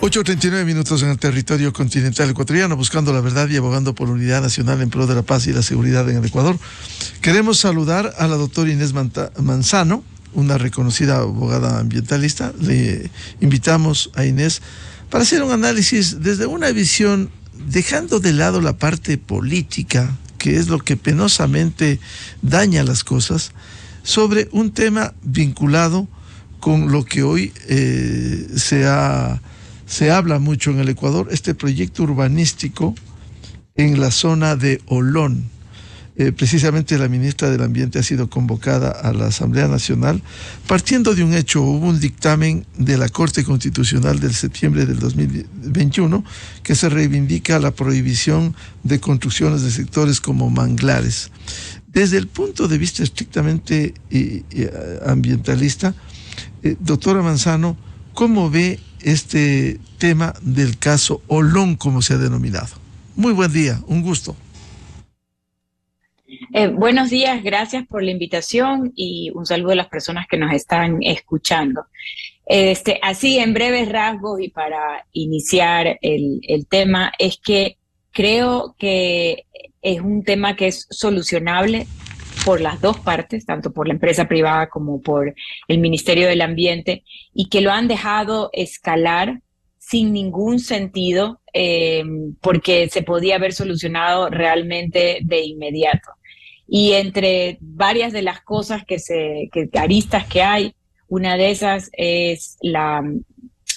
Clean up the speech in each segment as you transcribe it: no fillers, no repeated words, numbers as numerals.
8:39 en el territorio continental ecuatoriano, buscando la verdad y abogando por unidad nacional en pro de la paz y la seguridad en el Ecuador. Queremos saludar a la doctora Inés Manzano, una reconocida abogada ambientalista. Le invitamos a Inés para hacer un análisis desde una visión, dejando de lado la parte política, que es lo que penosamente daña las cosas, sobre un tema vinculado con lo que hoy se habla mucho en el Ecuador, este proyecto urbanístico en la zona de Olón. Precisamente la ministra del Ambiente ha sido convocada a la Asamblea Nacional partiendo de un hecho. Hubo un dictamen de la Corte Constitucional del septiembre del 2021 que se reivindica la prohibición de construcciones de sectores como manglares. Desde el punto de vista estrictamente ambientalista, doctora Manzano, ¿cómo ve este tema del caso Olón, como se ha denominado? Muy buen día, un gusto. Buenos días, gracias por la invitación y un saludo a las personas que nos están escuchando. Así, en breves rasgos y para iniciar el tema, es que creo que es un tema que es solucionable por las dos partes, tanto por la empresa privada como por el Ministerio del Ambiente, y que lo han dejado escalar sin ningún sentido, porque se podía haber solucionado realmente de inmediato. Y entre varias de las cosas aristas que hay, una de esas es el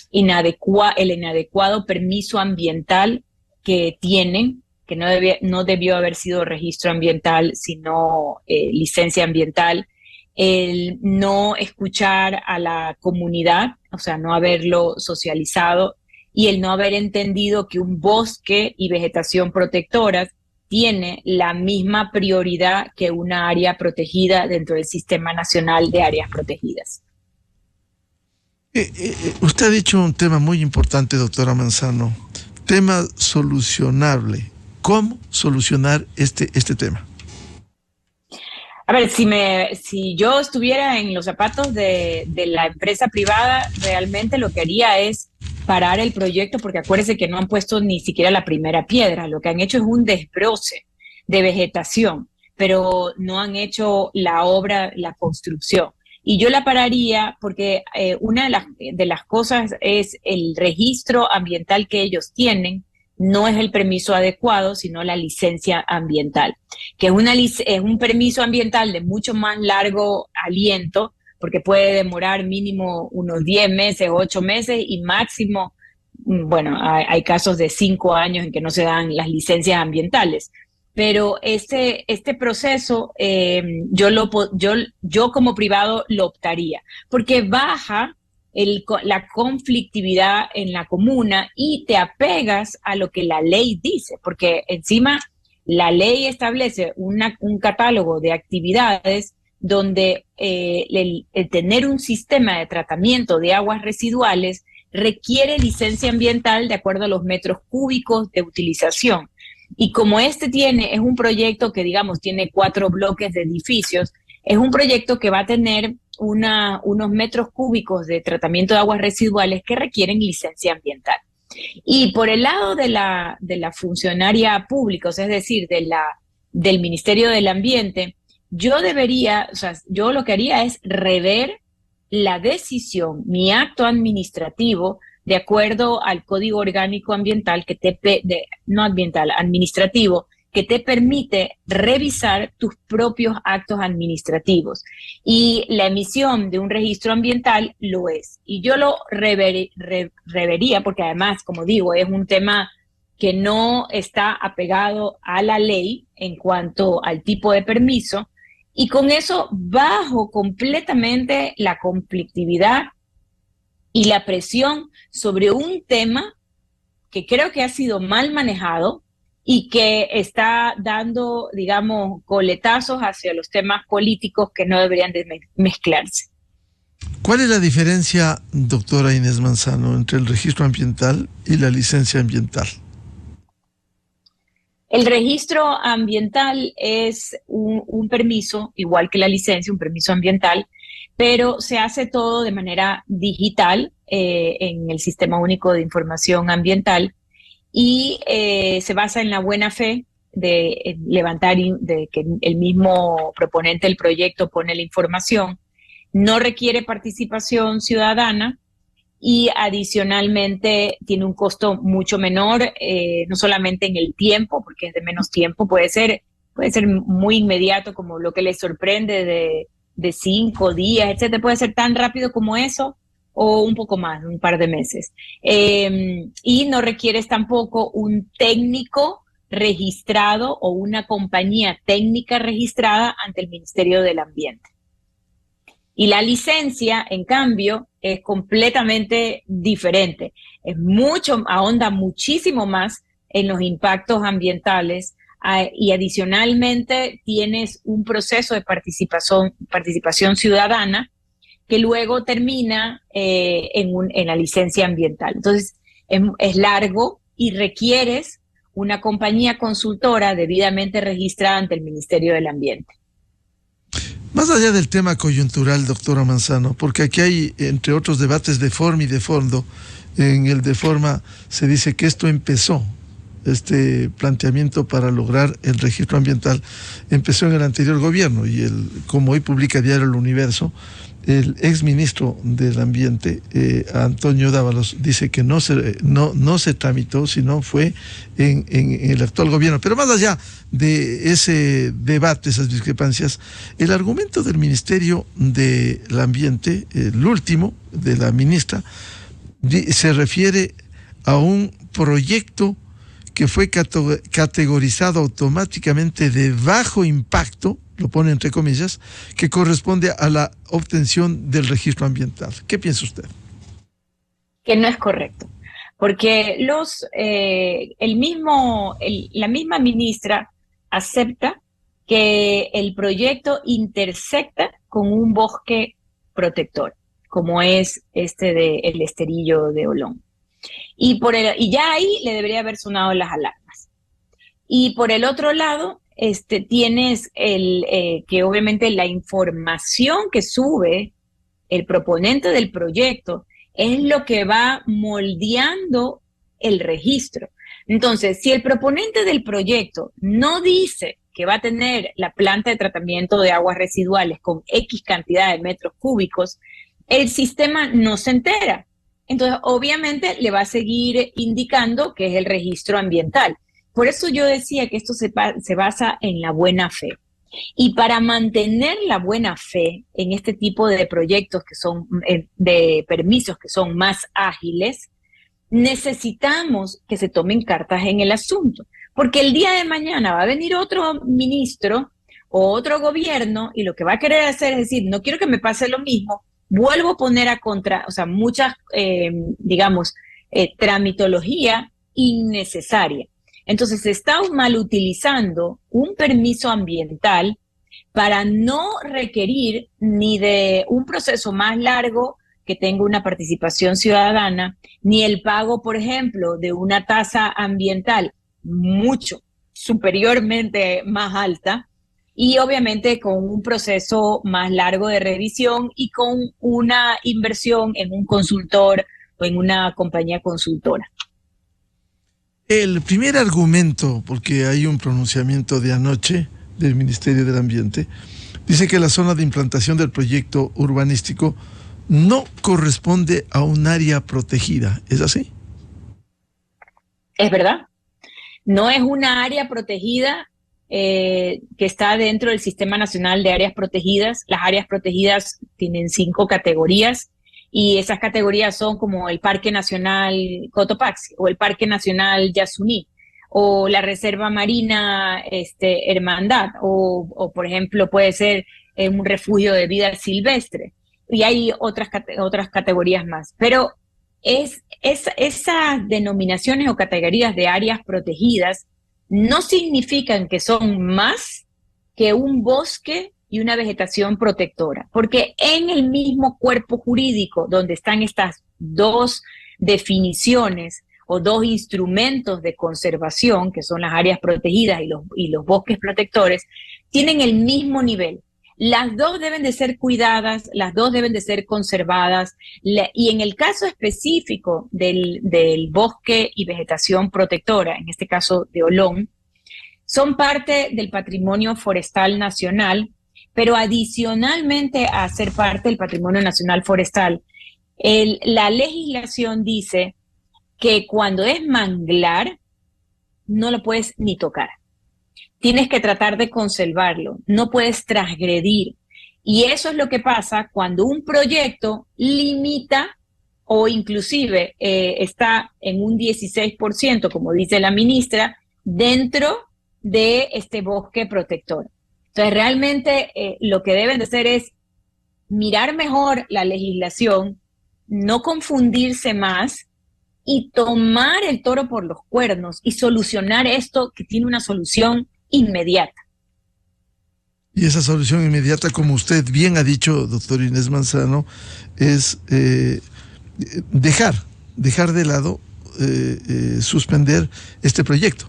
inadecuado permiso ambiental que tienen, que no debió haber sido registro ambiental, sino licencia ambiental, el no escuchar a la comunidad, o sea, no haberlo socializado, y el no haber entendido que un bosque y vegetación protectoras tiene la misma prioridad que una área protegida dentro del Sistema Nacional de Áreas Protegidas. Usted ha dicho un tema muy importante, doctora Manzano, tema solucionable. ¿Cómo solucionar este tema? A ver, si yo estuviera en los zapatos de la empresa privada, realmente lo que haría es parar el proyecto, porque acuérdense que no han puesto ni siquiera la primera piedra. Lo que han hecho es un desbroce de vegetación, pero no han hecho la obra, la construcción. Y yo la pararía porque una de las cosas es el registro ambiental que ellos tienen. No es el permiso adecuado, sino la licencia ambiental, que es un permiso ambiental de mucho más largo aliento, porque puede demorar mínimo unos 10 meses, 8 meses y máximo, bueno, hay casos de 5 años en que no se dan las licencias ambientales. Pero este proceso yo como privado lo optaría, porque baja la conflictividad en la comuna y te apegas a lo que la ley dice, porque encima la ley establece un catálogo de actividades donde el tener un sistema de tratamiento de aguas residuales requiere licencia ambiental de acuerdo a los metros cúbicos de utilización. Y como es un proyecto que, digamos, tiene 4 bloques de edificios, es un proyecto que va a tener unos metros cúbicos de tratamiento de aguas residuales que requieren licencia ambiental. Y por el lado de la funcionaria pública, o sea, es decir, del Ministerio del Ambiente, yo lo que haría es rever la decisión, mi acto administrativo, de acuerdo al Código Orgánico Ambiental, administrativo, que te permite revisar tus propios actos administrativos. Y la emisión de un registro ambiental lo es. Y yo lo revería, porque además, como digo, es un tema que no está apegado a la ley en cuanto al tipo de permiso, y con eso bajo completamente la conflictividad y la presión sobre un tema que creo que ha sido mal manejado y que está dando, digamos, coletazos hacia los temas políticos que no deberían de mezclarse. ¿Cuál es la diferencia, doctora Inés Manzano, entre el registro ambiental y la licencia ambiental? El registro ambiental es un permiso, igual que la licencia, un permiso ambiental, pero se hace todo de manera digital, en el Sistema Único de Información Ambiental y se basa en la buena fe de levantar, de que el mismo proponente del proyecto pone la información, no requiere participación ciudadana y adicionalmente tiene un costo mucho menor, no solamente en el tiempo, porque es de menos tiempo, puede ser muy inmediato como lo que les sorprende de 5 días, etcétera, puede ser tan rápido como eso o un poco más, un par de meses. Y no requieres tampoco un técnico registrado o una compañía técnica registrada ante el Ministerio del Ambiente. Y la licencia, en cambio, es completamente diferente. Ahonda muchísimo más en los impactos ambientales y adicionalmente tienes un proceso de participación ciudadana que luego termina en la licencia ambiental. Entonces, es largo y requieres una compañía consultora debidamente registrada ante el Ministerio del Ambiente. Más allá del tema coyuntural, doctora Manzano, porque aquí hay, entre otros debates de forma y de fondo, en el de forma se dice que esto empezó, este planteamiento para lograr el registro ambiental, empezó en el anterior gobierno y como hoy publica Diario El Universo, el exministro del Ambiente, Antonio Dávalos, dice que no se tramitó, sino fue en el actual gobierno. Pero más allá de ese debate, esas discrepancias, el argumento del Ministerio del Ambiente, el último de la ministra, se refiere a un proyecto que fue categorizado automáticamente de bajo impacto, lo pone entre comillas, que corresponde a la obtención del registro ambiental. ¿Qué piensa usted? Que no es correcto, porque la misma ministra acepta que el proyecto intersecta con un bosque protector, como es el Esterillo de Olón. Y ya ahí le debería haber sonado las alarmas. Y por el otro lado, tienes que obviamente la información que sube el proponente del proyecto es lo que va moldeando el registro. Entonces, si el proponente del proyecto no dice que va a tener la planta de tratamiento de aguas residuales con X cantidad de metros cúbicos, el sistema no se entera. Entonces, obviamente, le va a seguir indicando que es el registro ambiental. Por eso yo decía que esto se basa en la buena fe. Y para mantener la buena fe en este tipo de proyectos que son, de permisos que son más ágiles, necesitamos que se tomen cartas en el asunto. Porque el día de mañana va a venir otro ministro o otro gobierno y lo que va a querer hacer es decir, no quiero que me pase lo mismo, vuelvo a poner muchas, tramitología innecesaria. Entonces se está mal utilizando un permiso ambiental para no requerir ni de un proceso más largo que tenga una participación ciudadana, ni el pago, por ejemplo, de una tasa ambiental mucho superiormente más alta, y obviamente con un proceso más largo de revisión y con una inversión en un consultor o en una compañía consultora. El primer argumento, porque hay un pronunciamiento de anoche del Ministerio del Ambiente, dice que la zona de implantación del proyecto urbanístico no corresponde a un área protegida. ¿Es así? Es verdad. No es una área protegida que está dentro del Sistema Nacional de Áreas Protegidas. Las áreas protegidas tienen 5 categorías y esas categorías son como el Parque Nacional Cotopaxi o el Parque Nacional Yasuní o la Reserva Marina Hermandad o por ejemplo puede ser un refugio de vida silvestre y hay otras categorías más. Pero esas denominaciones o categorías de áreas protegidas no significan que son más que un bosque y una vegetación protectora, porque en el mismo cuerpo jurídico donde están estas dos definiciones o dos instrumentos de conservación, que son las áreas protegidas y los bosques protectores, tienen el mismo nivel. Las dos deben de ser cuidadas, las dos deben de ser conservadas, y en el caso específico del bosque y vegetación protectora, en este caso de Olón, son parte del patrimonio forestal nacional, pero adicionalmente a ser parte del patrimonio nacional forestal, la legislación dice que cuando es manglar, no lo puedes ni tocar. Tienes que tratar de conservarlo, no puedes transgredir. Y eso es lo que pasa cuando un proyecto limita o inclusive está en un 16%, como dice la ministra, dentro de este bosque protector. Entonces, realmente lo que deben de hacer es mirar mejor la legislación, no confundirse más y tomar el toro por los cuernos y solucionar esto que tiene una solución inmediata. Y esa solución inmediata, como usted bien ha dicho, doctor Inés Manzano, es dejar de lado, suspender este proyecto.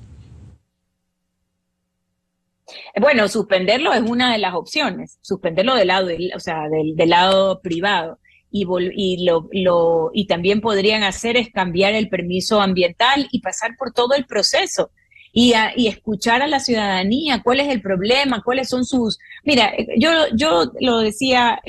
Bueno, suspenderlo es una de las opciones, suspenderlo del lado, del lado privado. Y también podrían hacer es cambiar el permiso ambiental y pasar por todo el proceso y escuchar a la ciudadanía cuál es el problema, cuáles son sus... Mira, yo lo decía,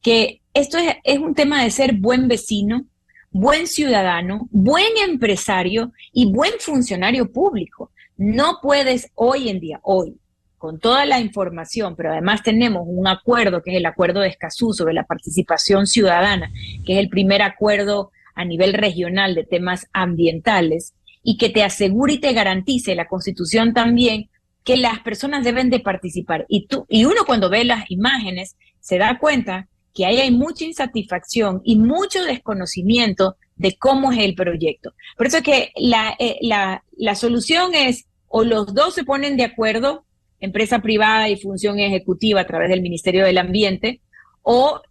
que esto es un tema de ser buen vecino, buen ciudadano, buen empresario y buen funcionario público. No puedes hoy, con toda la información, pero además tenemos un acuerdo, que es el Acuerdo de Escazú sobre la participación ciudadana, que es el primer acuerdo a nivel regional de temas ambientales, y que te asegure y te garantice la Constitución también que las personas deben de participar. Y uno cuando ve las imágenes se da cuenta que ahí hay mucha insatisfacción y mucho desconocimiento de cómo es el proyecto. Por eso es que la solución es, o los dos se ponen de acuerdo, empresa privada y función ejecutiva a través del Ministerio del Ambiente, o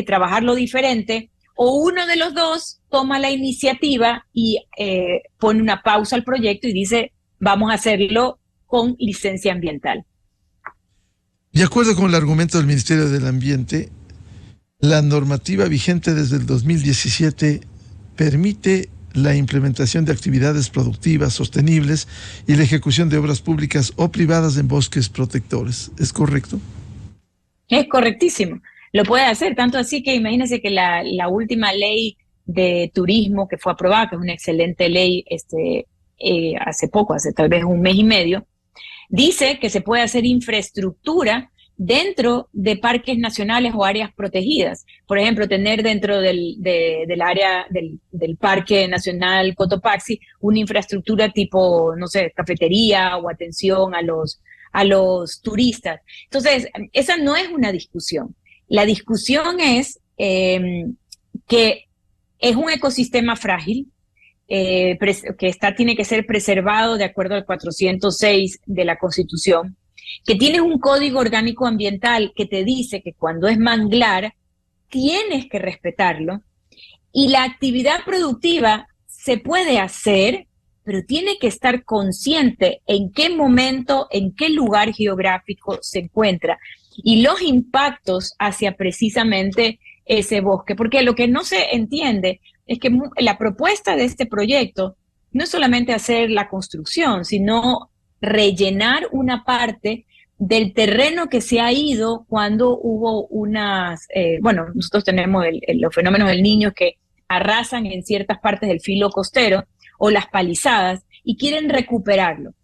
trabajarlo diferente, o uno de los dos toma la iniciativa y pone una pausa al proyecto y dice, vamos a hacerlo con licencia ambiental. De acuerdo con el argumento del Ministerio del Ambiente, la normativa vigente desde el 2017 permite la implementación de actividades productivas sostenibles y la ejecución de obras públicas o privadas en bosques protectores. ¿Es correcto? Es correctísimo. Lo puede hacer, tanto así que imagínense que la última ley de turismo que fue aprobada, que es una excelente ley hace poco, hace tal vez un mes y medio, dice que se puede hacer infraestructura dentro de parques nacionales o áreas protegidas. Por ejemplo, tener dentro del área del Parque Nacional Cotopaxi una infraestructura tipo, no sé, cafetería o atención a los turistas. Entonces, esa no es una discusión. La discusión es que es un ecosistema frágil, que tiene que ser preservado de acuerdo al 406 de la Constitución, que tiene un código orgánico ambiental que te dice que cuando es manglar tienes que respetarlo, y la actividad productiva se puede hacer, pero tiene que estar consciente en qué momento, en qué lugar geográfico se encuentra y los impactos hacia precisamente ese bosque, porque lo que no se entiende es que la propuesta de este proyecto no es solamente hacer la construcción, sino rellenar una parte del terreno que se ha ido cuando hubo nosotros tenemos los fenómenos del Niño que arrasan en ciertas partes del filo costero o las palizadas y quieren recuperarlo.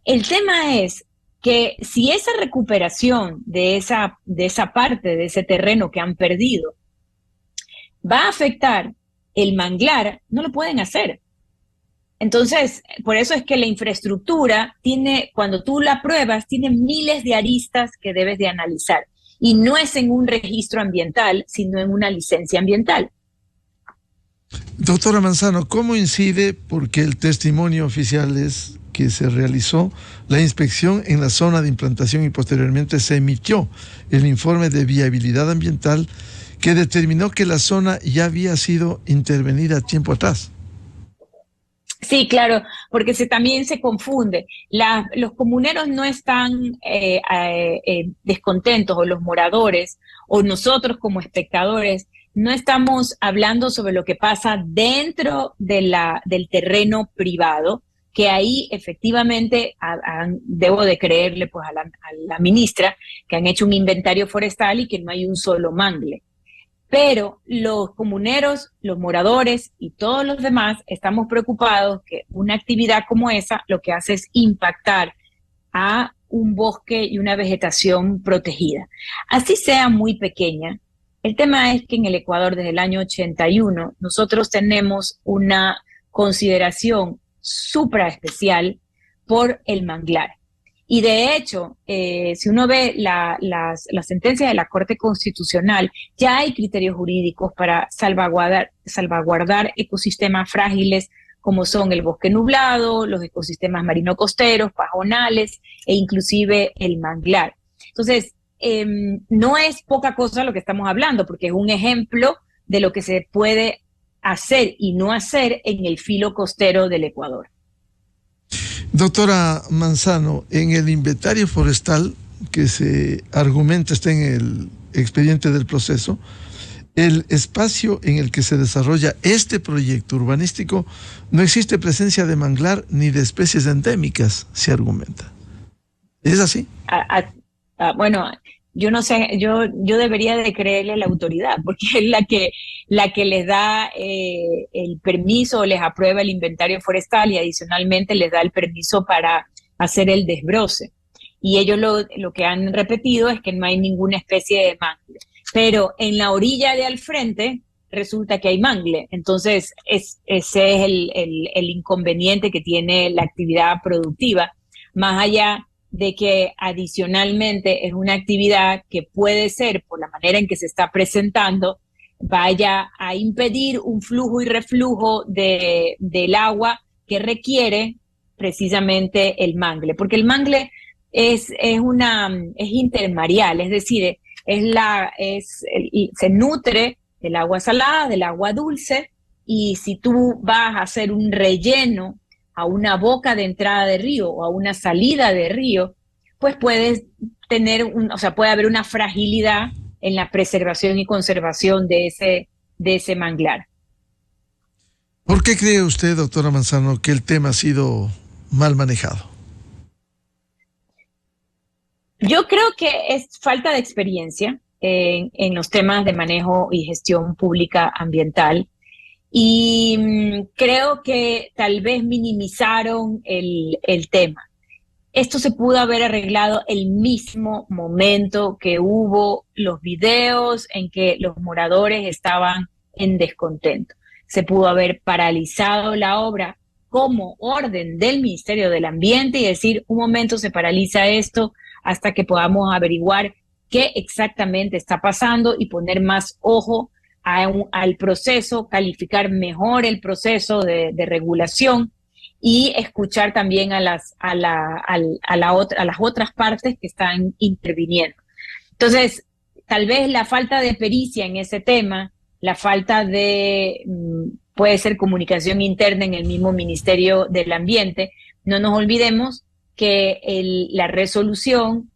El tema es que si esa recuperación de esa parte, de ese terreno que han perdido, va a afectar el manglar, no lo pueden hacer. Entonces, por eso es que la infraestructura cuando tú la pruebas, tiene miles de aristas que debes de analizar. Y no es en un registro ambiental, sino en una licencia ambiental. Doctora Manzano, ¿cómo incide? Porque el testimonio oficial es que se realizó la inspección en la zona de implantación y posteriormente se emitió el informe de viabilidad ambiental que determinó que la zona ya había sido intervenida tiempo atrás. Sí, claro, porque también se confunde. Los comuneros no están descontentos, o los moradores, o nosotros como espectadores, no estamos hablando sobre lo que pasa dentro del terreno privado, que ahí efectivamente debo de creerle pues a la ministra que han hecho un inventario forestal y que no hay un solo mangle. Pero los comuneros, los moradores y todos los demás estamos preocupados que una actividad como esa lo que hace es impactar a un bosque y una vegetación protegida. Así sea muy pequeña. El tema es que en el Ecuador desde el año 81 nosotros tenemos una consideración supra especial por el manglar. Y de hecho, si uno ve la sentencia de la Corte Constitucional, ya hay criterios jurídicos para salvaguardar ecosistemas frágiles como son el bosque nublado, los ecosistemas marino-costeros, pajonales e inclusive el manglar. Entonces, no es poca cosa lo que estamos hablando, porque es un ejemplo de lo que se puede hacer y no hacer en el filo costero del Ecuador. Doctora Manzano, en el inventario forestal que se argumenta, está en el expediente del proceso, el espacio en el que se desarrolla este proyecto urbanístico no existe presencia de manglar ni de especies endémicas, se argumenta. ¿Es así? Bueno, yo no sé, yo debería de creerle a la autoridad, porque es la que les da el permiso, les aprueba el inventario forestal y adicionalmente les da el permiso para hacer el desbroce. Y ellos lo que han repetido es que no hay ninguna especie de mangle. Pero en la orilla de al frente resulta que hay mangle. Entonces, ese es el inconveniente que tiene la actividad productiva, más allá de que adicionalmente es una actividad que puede ser, por la manera en que se está presentando, vaya a impedir un flujo y reflujo del agua que requiere precisamente el mangle, porque el mangle es intermareal, es decir, se nutre del agua salada, del agua dulce, y si tú vas a hacer un relleno a una boca de entrada de río o a una salida de río, pues puedes tener puede haber una fragilidad en la preservación y conservación de ese manglar. ¿Por qué cree usted, doctora Manzano, que el tema ha sido mal manejado? Yo creo que es falta de experiencia en los temas de manejo y gestión pública ambiental. Y creo que tal vez minimizaron el tema. Esto se pudo haber arreglado el mismo momento que hubo los videos en que los moradores estaban en descontento. Se pudo haber paralizado la obra como orden del Ministerio del Ambiente y decir, un momento, se paraliza esto hasta que podamos averiguar qué exactamente está pasando y poner más ojo al proceso, calificar mejor el proceso de regulación y escuchar también a las otras partes que están interviniendo. Entonces, tal vez la falta de pericia en ese tema, la falta de, puede ser comunicación interna en el mismo Ministerio del Ambiente. No nos olvidemos que la resolución,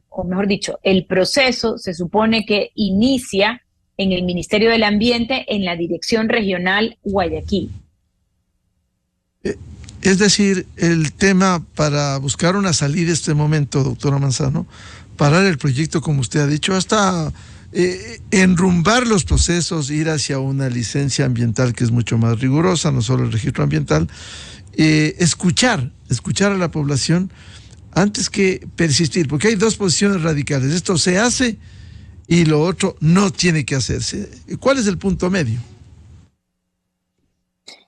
o mejor dicho, el proceso se supone que inicia en el Ministerio del Ambiente, en la Dirección Regional Guayaquil. Es decir, el tema para buscar una salida en este momento, doctora Manzano, parar el proyecto, como usted ha dicho, hasta enrumbar los procesos, ir hacia una licencia ambiental que es mucho más rigurosa, no solo el registro ambiental, escuchar a la población antes que persistir, porque hay dos posiciones radicales: esto se hace y lo otro no tiene que hacerse. ¿Cuál es el punto medio?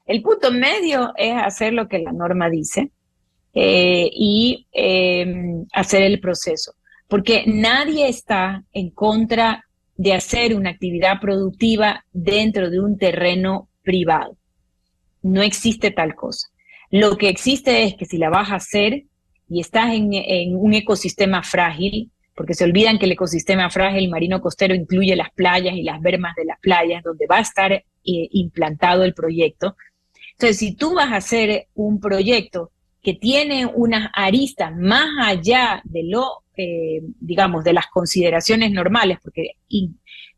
El punto medio es hacer lo que la norma dice y hacer el proceso, porque nadie está en contra de hacer una actividad productiva dentro de un terreno privado. No existe tal cosa. Lo que existe es que si la vas a hacer y estás en un ecosistema frágil, porque se olvidan que el ecosistema frágil marino costero incluye las playas y las bermas de las playas donde va a estar implantado el proyecto. Entonces, si tú vas a hacer un proyecto que tiene unas aristas más allá de digamos, de las consideraciones normales, porque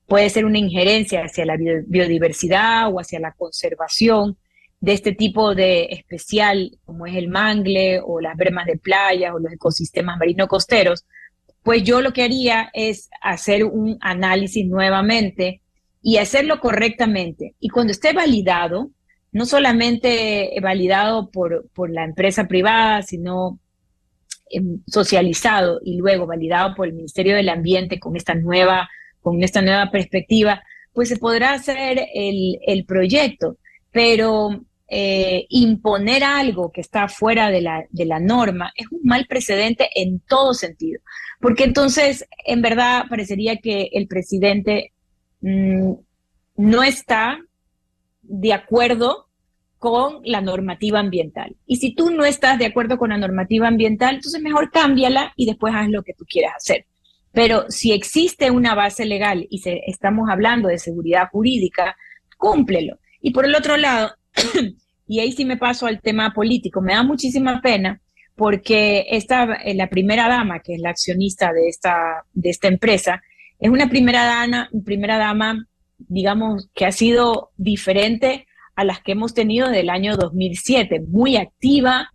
puede ser una injerencia hacia la biodiversidad o hacia la conservación de este tipo de especial, como es el mangle o las bermas de playa o los ecosistemas marino costeros, pues yo lo que haría es hacer un análisis nuevamente y hacerlo correctamente. Y cuando esté validado, no solamente validado por la empresa privada, sino socializado y luego validado por el Ministerio del Ambiente con esta nueva perspectiva, pues se podrá hacer el proyecto, pero imponer algo que está fuera de la norma es un mal precedente en todo sentido, porque entonces en verdad parecería que el presidente no está de acuerdo con la normativa ambiental. Y si tú no estás de acuerdo con la normativa ambiental, entonces mejor cámbiala y después haz lo que tú quieras hacer. Pero si existe una base legal y estamos hablando de seguridad jurídica, cúmplelo. Y por el otro lado, y ahí sí me paso al tema político, me da muchísima pena porque la primera dama, que es la accionista de esta empresa, es una primera dama, digamos, que ha sido diferente a las que hemos tenido desde el año 2007, muy activa,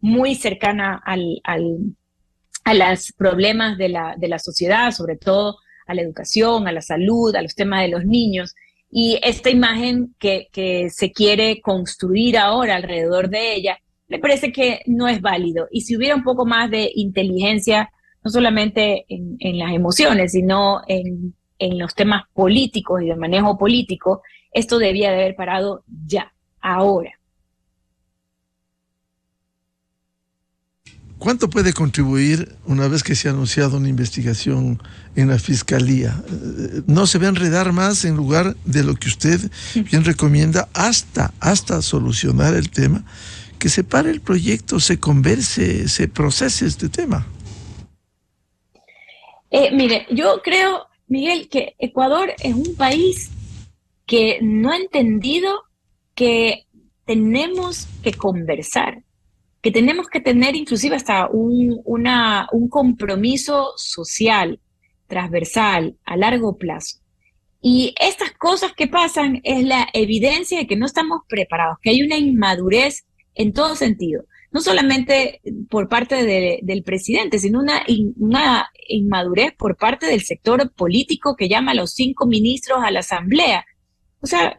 muy cercana a los problemas de la sociedad, sobre todo a la educación, a la salud, a los temas de los niños. Y esta imagen que se quiere construir ahora alrededor de ella, me parece que no es válido. Y si hubiera un poco más de inteligencia, no solamente en las emociones, sino en los temas políticos y de manejo político, esto debía de haber parado ya, ahora. ¿Cuánto puede contribuir una vez que se ha anunciado una investigación en la Fiscalía? ¿No se va a enredar más en lugar de lo que usted bien recomienda hasta solucionar el tema? Que se pare el proyecto, se converse, se procese este tema. Mire, yo creo, Miguel, que Ecuador es un país que no ha entendido que tenemos que conversar, que tenemos que tener inclusive hasta un compromiso social, transversal, a largo plazo. Y estas cosas que pasan es la evidencia de que no estamos preparados, que hay una inmadurez en todo sentido. No solamente por parte del presidente, sino una inmadurez por parte del sector político que llama a los 5 ministros a la asamblea. O sea,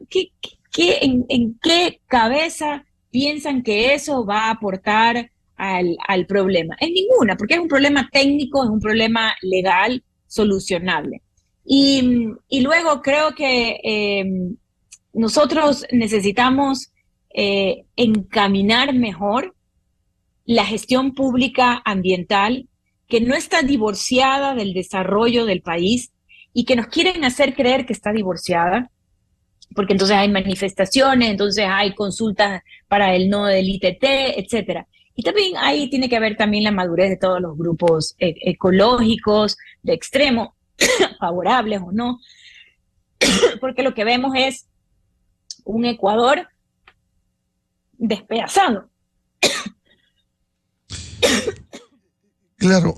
¿en qué cabeza piensan que eso va a aportar al problema? En ninguna, porque es un problema técnico, es un problema legal solucionable. Y luego creo que nosotros necesitamos encaminar mejor la gestión pública ambiental, que no está divorciada del desarrollo del país y que nos quieren hacer creer que está divorciada, porque entonces hay manifestaciones, entonces hay consultas para el no del ITT, etcétera. Y también ahí tiene que haber también la madurez de todos los grupos ecológicos, de extremo, favorables o no, porque lo que vemos es un Ecuador despedazado. Claro,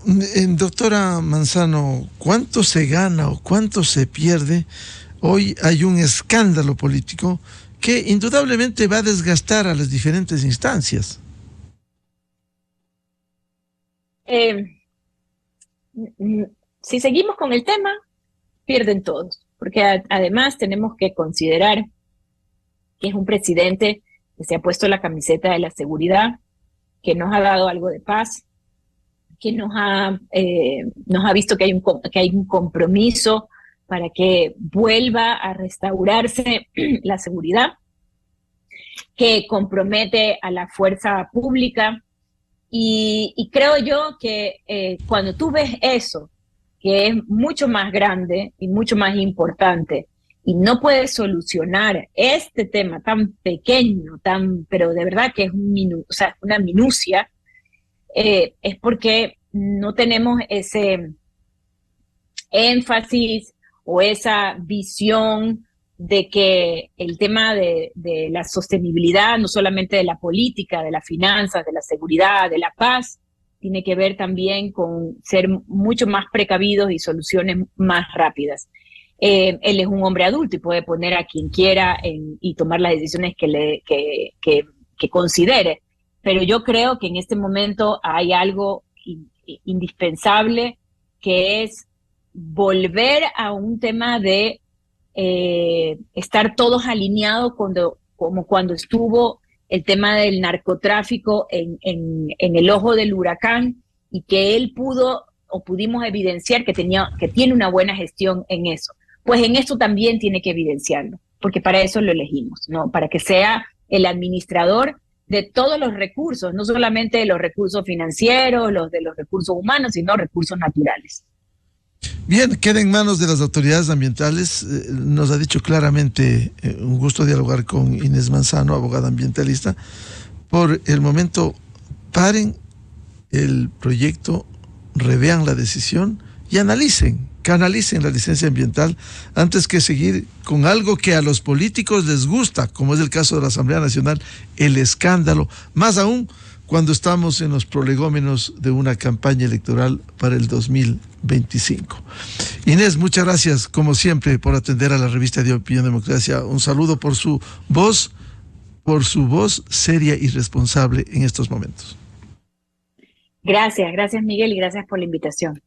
doctora Manzano, ¿cuánto se gana o cuánto se pierde? Hoy hay un escándalo político que indudablemente va a desgastar a las diferentes instancias. Si seguimos con el tema, pierden todos, porque además tenemos que considerar que es un presidente que se ha puesto la camiseta de la seguridad, que nos ha dado algo de paz, que nos ha visto que hay un compromiso para que vuelva a restaurarse la seguridad, que compromete a la fuerza pública. Y creo yo que cuando tú ves eso, que es mucho más grande y mucho más importante, y no puedes solucionar este tema tan pequeño, pero de verdad que es una minucia, es porque no tenemos ese énfasis o esa visión de que el tema de la sostenibilidad, no solamente de la política, de las finanzas, de la seguridad, de la paz, tiene que ver también con ser mucho más precavidos y soluciones más rápidas. Él es un hombre adulto y puede poner a quien quiera y tomar las decisiones que considere, pero yo creo que en este momento hay algo indispensable, que es volver a un tema de estar todos alineados como cuando estuvo el tema del narcotráfico en el ojo del huracán, y que él pudimos evidenciar que tiene una buena gestión en eso. Pues en eso también tiene que evidenciarlo, porque para eso lo elegimos, ¿no? Para que sea el administrador de todos los recursos, no solamente de los recursos financieros, de los recursos humanos, sino recursos naturales. Bien, queda en manos de las autoridades ambientales. Nos ha dicho claramente, un gusto dialogar con Inés Manzano, abogada ambientalista. Por el momento, paren el proyecto, revean la decisión y canalicen la licencia ambiental antes que seguir con algo que a los políticos les gusta, como es el caso de la Asamblea Nacional, el escándalo, más aún cuando estamos en los prolegómenos de una campaña electoral para el 2025. Inés, muchas gracias, como siempre, por atender a la revista de Opinión Democracia. Un saludo por su voz seria y responsable en estos momentos. Gracias Miguel, y gracias por la invitación.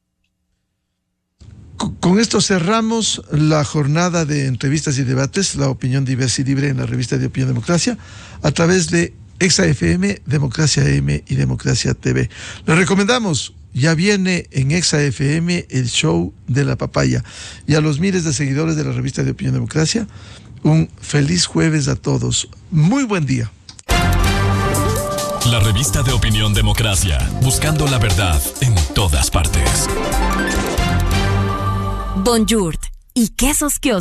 Con esto cerramos la jornada de entrevistas y debates, la opinión diversa y libre en la revista de Opinión Democracia, a través de Exa FM, Democracia M y Democracia TV. Les recomendamos, ya viene en Exa FM el show de la papaya. Y a los miles de seguidores de la revista de Opinión Democracia, un feliz jueves a todos. Muy buen día. La revista de Opinión Democracia, buscando la verdad en todas partes. Bonjour y quesos kiosco.